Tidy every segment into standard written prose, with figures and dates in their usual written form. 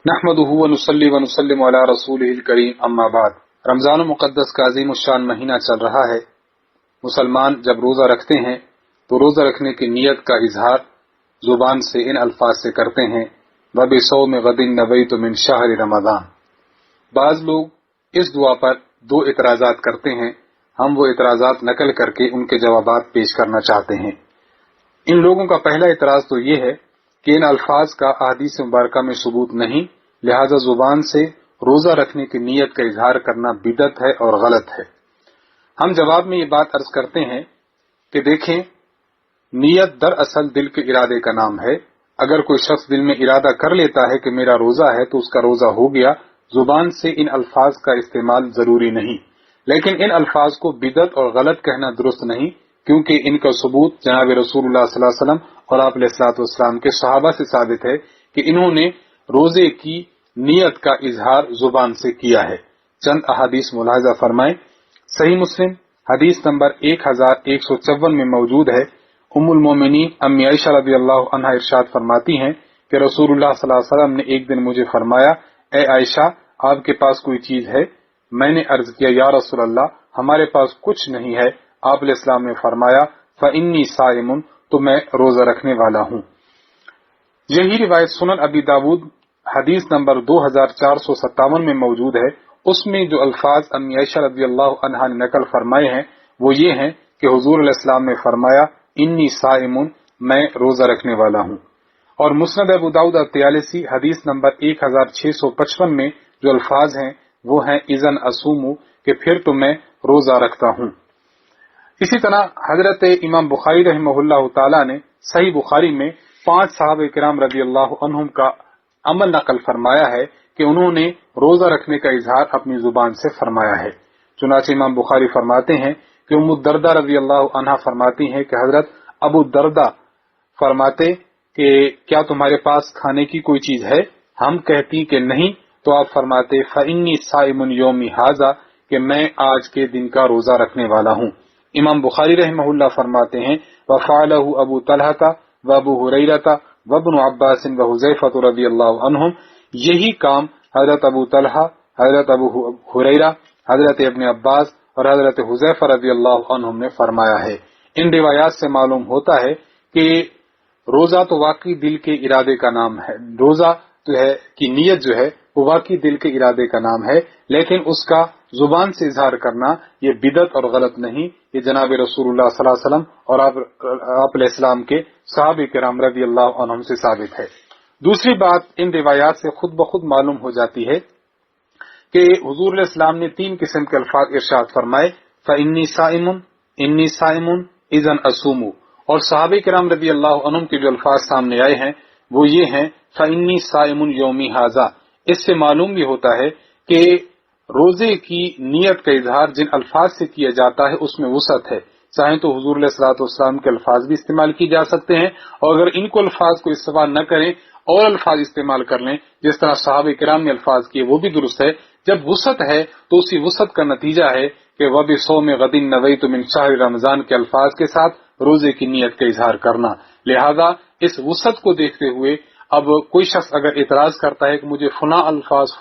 نحمدہ ونصلی ونسلم علی رسولہ الکریم اما بعد۔ رمضان المقدس کا عظیم الشان مہینہ چل رہا ہے۔ مسلمان جب روزہ رکھتے ہیں تو روزہ رکھنے کی نیت کا اظہار زبان سے ان الفاظ سے کرتے ہیں، وَبِصَوْمِ غَدٍ نَوَيْتُ مِنْ شَهْرِ رمضان۔ بعض لوگ اس دعا پر دو اعتراضات کرتے ہیں، ہم وہ اعتراضات نقل کر کے ان کے جوابات پیش کرنا چاہتے ہیں۔ ان لوگوں کا پہلا اعتراض تو یہ ہے کہ ان الفاظ کا احادیث مبارکہ میں ثبوت نہیں، لہذا زبان سے روزہ رکھنے کی نیت کا اظہار کرنا بدعت ہے اور غلط ہے۔ ہم جواب میں یہ بات عرض کرتے ہیں کہ دیکھیں، نیت دراصل دل کے ارادے کا نام ہے۔ اگر کوئی شخص دل میں ارادہ کر لیتا ہے کہ میرا روزہ ہے تو اس کا روزہ ہو گیا، زبان سے ان الفاظ کا استعمال ضروری نہیں، لیکن ان الفاظ کو بدعت اور غلط کہنا درست نہیں، کیونکہ ان کا ثبوت جناب رسول اللہ صلی اللہ علیہ وسلم اور آپ علیہ الصلوۃ والسلام کے صحابہ سے ثابت ہے کہ انہوں نے روزے کی نیت کا اظہار زبان سے کیا ہے۔ چند احادیث ملاحظہ فرمائیں۔ صحیح مسلم حدیث نمبر 1154 میں موجود ہے، ام المومنین امی عائشہ رضی اللہ عنہا ارشاد فرماتی ہیں کہ رسول اللہ صلی اللہ علیہ وسلم نے ایک دن مجھے فرمایا، اے عائشہ، آپ کے پاس کوئی چیز ہے؟ میں نے عرض کیا، یا رسول اللہ، ہمارے پاس کچھ نہیں ہے۔ آپ علیہ السلام نے فرمایا، فإنی صائم، تو میں روزہ رکھنے والا ہوں۔ یہی روایت سنن ابی داود حدیث نمبر 2457 میں موجود ہے۔ اس میں جو الفاظ امی عائشہ رضی اللہ عنہا نے نقل فرمائے ہیں وہ یہ ہیں کہ حضور علیہ السلام نے فرمایا، انی صائم، میں روزہ رکھنے والا ہوں۔ اور مسند ابو داؤد الطیالسی حدیث نمبر 1655 میں جو الفاظ ہیں وہ ہیں اذن اصوم، کہ پھر تو میں روزہ رکھتا ہوں۔ اسی طرح حضرت امام بخاری رحمہ اللہ تعالی نے صحیح بخاری میں 5 صحابہ کرام رضی اللہ عنہم کا عمل نقل فرمایا ہے کہ انہوں نے روزہ رکھنے کا اظہار اپنی زبان سے فرمایا ہے۔ چنانچہ امام بخاری فرماتے ہیں کہ ام الدرداء رضی اللہ عنہا فرماتی ہیں کہ حضرت ابو الدرداء فرماتے کہ کیا تمہارے پاس کھانے کی کوئی چیز ہے؟ ہم کہتی کہ نہیں، تو آپ فرماتے فإنی صائم یومی ھذا، کہ میں آج کے دن کا روزہ رکھنے والا ہوں۔ امام بخاری رحمہ اللہ فرماتے ہیں وفعلہ ابو طلحہ وابو ہریرہ وابن عباس وحذیفہ رضی اللہ عنہم، یہی کام حضرت ابو طلحہ، حضرت ابو ہریرہ، حضرت ابن عباس اور حضرت حذیفہ رضی اللہ عنہم نے فرمایا ہے۔ ان روایات سے معلوم ہوتا ہے کہ روزہ تو واقعی دل کے ارادے کا نام ہے، روزہ جو ہے کی نیت جو ہے وہ واقعی دل کے ارادے کا نام ہے، لیکن اس کا زبان سے اظہار کرنا یہ بدعت اور غلط نہیں، یہ جناب رسول اللہ صلی اللہ علیہ وسلم اور آپ علیہ السلام کے صحابہ کرام رضی اللہ عنہم سے ثابت ہے۔ دوسری بات، ان روایات سے خود بخود معلوم ہو جاتی ہے کہ حضور علیہ السلام نے 3 قسم کے الفاظ ارشاد فرمائے، فإنی صائم، انی صائم، اذن اصوم، اور صحابہ کرام رضی اللہ عنہم کے جو الفاظ سامنے آئے ہیں وہ یہ ہیں فإنی صائم یومی ھذا۔ اس سے معلوم یہ ہوتا ہے کہ روزے کی نیت کا اظہار جن الفاظ سے کیا جاتا ہے اس میں وسعت ہے، چاہیں تو حضور علیہ الصلوۃ والسلام کے الفاظ بھی استعمال کی جا سکتے ہیں، اور اگر ان کو الفاظ کو استعمال نہ کریں اور الفاظ استعمال کر لیں جس طرح صحابہ کرام نے الفاظ کیے وہ بھی درست ہے۔ جب وسعت ہے تو اسی وسعت کا نتیجہ ہے کہ وَبِصَوْمِ غَدٍ نَوَيْتُ مِنْ شَهْرِ رمضان کے الفاظ کے ساتھ روزے کی نیت کا اظہار کرنا۔ لہذا اس وسعت کو دیکھتے ہوئے اب کوئی شخص اگر اعتراض کرتا ہے کہ مجھے فلاں الفاظ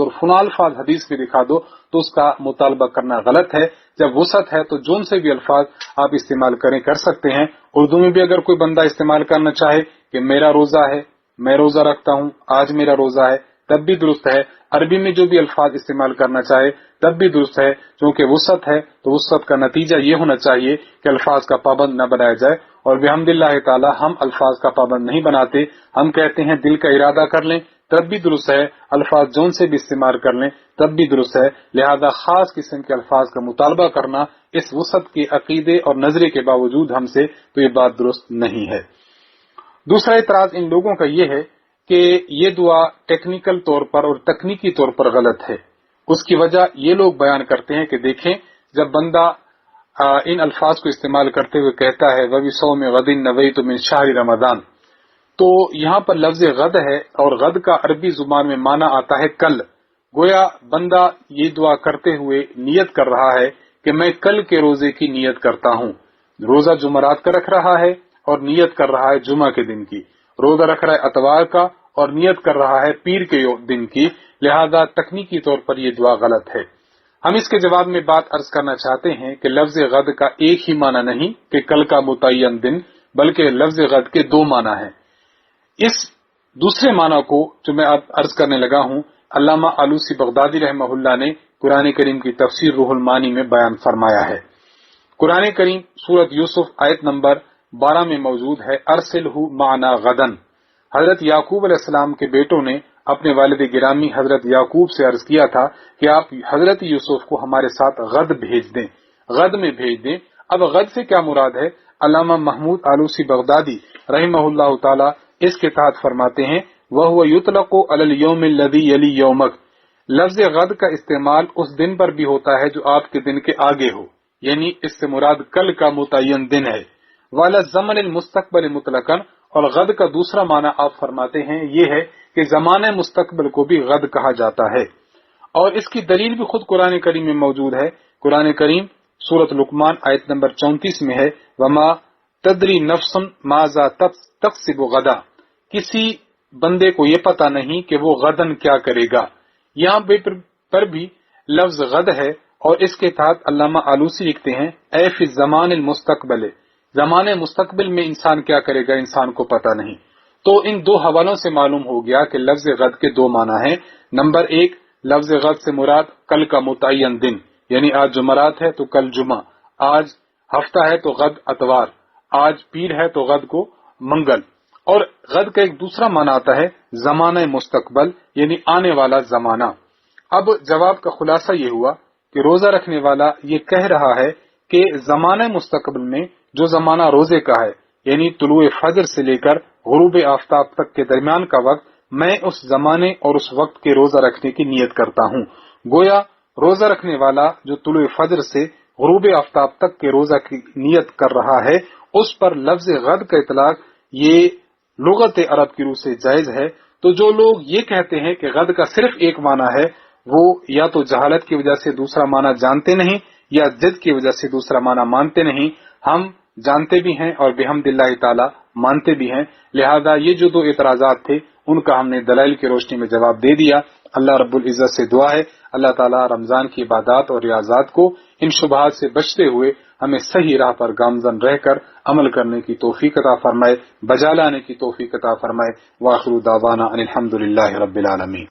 اور فلاں الفاظ حدیث میں دکھا دو، تو اس کا مطالبہ کرنا غلط ہے۔ جب وسعت ہے تو جون سے بھی الفاظ آپ استعمال کر سکتے ہیں۔ اردو میں بھی اگر کوئی بندہ استعمال کرنا چاہے کہ میرا روزہ ہے، میں روزہ رکھتا ہوں، آج میرا روزہ ہے، تب بھی درست ہے۔ عربی میں جو بھی الفاظ استعمال کرنا چاہے تب بھی درست ہے، چونکہ وسعت ہے تو وسعت کا نتیجہ یہ ہونا چاہیے کہ الفاظ کا پابند نہ بنایا جائے، اور بحمداللہ تعالی ہم الفاظ کا پابند نہیں بناتے، ہم کہتے ہیں دل کا ارادہ کر لیں تب بھی درست ہے، الفاظ جون سے بھی استعمال کر لیں تب بھی درست ہے۔ لہذا خاص قسم کے الفاظ کا مطالبہ کرنا اس وسعت کے عقیدے اور نظریے کے باوجود ہم سے تو یہ بات درست نہیں ہے۔ دوسرا اعتراض ان لوگوں کا یہ ہے کہ یہ دعا ٹیکنیکل طور پر اور تکنیکی طور پر غلط ہے۔ اس کی وجہ یہ لوگ بیان کرتے ہیں کہ دیکھیں، جب بندہ ان الفاظ کو استعمال کرتے ہوئے کہتا ہے وَبِصَوْمِ غَدٍ نَوَيْتُ مِنْ شَهْرِ رمضان، تو یہاں پر لفظ غد ہے، اور غد کا عربی زبان میں معنی آتا ہے کل۔ گویا بندہ یہ دعا کرتے ہوئے نیت کر رہا ہے کہ میں کل کے روزے کی نیت کرتا ہوں۔ روزہ جمعرات کا رکھ رہا ہے اور نیت کر رہا ہے جمعہ کے دن کی، روزہ رکھ رہا ہے اتوار کا اور نیت کر رہا ہے پیر کے دن کی، لہذا تکنیکی طور پر یہ دعا غلط ہے۔ ہم اس کے جواب میں بات عرض کرنا چاہتے ہیں کہ لفظ غد کا ایک ہی معنی نہیں کہ کل کا متعین دن، بلکہ لفظ غد کے دو معنی ہیں۔ اس دوسرے معنی کو جو میں اب عرض کرنے لگا ہوں، علامہ آلوسی بغدادی رحمہ اللہ نے قرآن کریم کی تفسیر روح المعانی میں بیان فرمایا ہے۔ قرآن کریم سورۃ یوسف آیت نمبر 12 میں موجود ہے، ارسلہ معنا غدن۔ حضرت یعقوب علیہ السلام کے بیٹوں نے اپنے والد گرامی حضرت یعقوب سے عرض کیا تھا کہ آپ حضرت یوسف کو ہمارے ساتھ غد بھیج دیں، غد میں بھیج دیں۔ اب غد سے کیا مراد ہے؟ علامہ محمود آلوسی بغدادی رحمہ اللہ تعالی اس کے تحت فرماتے ہیں، وَهُوَ يُطْلَقُ عَلَى الْيَوْمِ الَّذِي يَلِي يَوْمَكَ۔ لفظ غد کا استعمال اس دن پر بھی ہوتا ہے جو آپ کے دن کے آگے ہو، یعنی اس سے مراد کل کا متعین دن ہے۔ وَعَلَى الزَّمَنِ الْمُسْتَقْبَلِ مُطْلَقًا، اور غد کا دوسرا معنی آپ فرماتے ہیں یہ ہے کہ زمانہ مستقبل کو بھی غد کہا جاتا ہے، اور اس کی دلیل بھی خود قرآن کریم میں موجود ہے۔ قرآن کریم سورۃ لقمان آیت نمبر 34 میں ہے، وَمَا تَدْرِي نَفْسٌ مَاذَا تَكْسِبُ غَدًا۔ کسی بندے کو یہ پتا نہیں کہ وہ غدن کیا کرے گا۔ یہاں پر بھی لفظ غد ہے، اور اس کے تحت علامہ آلوسی لکھتے ہیں، اے فی الزمان المستقبل، زمانے مستقبل میں انسان کیا کرے گا انسان کو پتا نہیں۔ تو ان دو حوالوں سے معلوم ہو گیا کہ لفظ غد کے دو معنی ہیں۔ نمبر ایک، لفظ غد سے مراد کل کا متعین دن، یعنی آج جمعرات ہے تو کل جمعہ، آج ہفتہ ہے تو غد اتوار، آج پیر ہے تو غد کو منگل۔ اور غد کا ایک دوسرا معنی آتا ہے زمانہ مستقبل، یعنی آنے والا زمانہ۔ اب جواب کا خلاصہ یہ ہوا کہ روزہ رکھنے والا یہ کہہ رہا ہے کہ زمانہ مستقبل میں جو زمانہ روزے کا ہے، یعنی طلوع فجر سے لے کر غروب آفتاب تک کے درمیان کا وقت، میں اس زمانے اور اس وقت کے روزہ رکھنے کی نیت کرتا ہوں۔ گویا روزہ رکھنے والا جو طلوع فجر سے غروب آفتاب تک کے روزہ کی نیت کر رہا ہے، اس پر لفظ غد کا اطلاق یہ لغت عرب کی روح سے جائز ہے۔ تو جو لوگ یہ کہتے ہیں کہ غد کا صرف ایک معنی ہے، وہ یا تو جہالت کی وجہ سے دوسرا معنی جانتے نہیں، یا ضد کی وجہ سے دوسرا معنی مانتے نہیں۔ ہم جانتے بھی ہیں اور بحمد اللہ تعالی مانتے بھی ہیں، لہذا یہ جو دو اعتراضات تھے ان کا ہم نے دلائل کی روشنی میں جواب دے دیا۔ اللہ رب العزت سے دعا ہے اللہ تعالی رمضان کی عبادات اور ریاضات کو ان شبہات سے بچتے ہوئے ہمیں صحیح راہ پر گامزن رہ کر عمل کرنے کی توفیق عطا فرمائے، بجا لانے کی توفیق عطا فرمائے۔ وآخر دعوانا ان الحمد للہ رب العالمین۔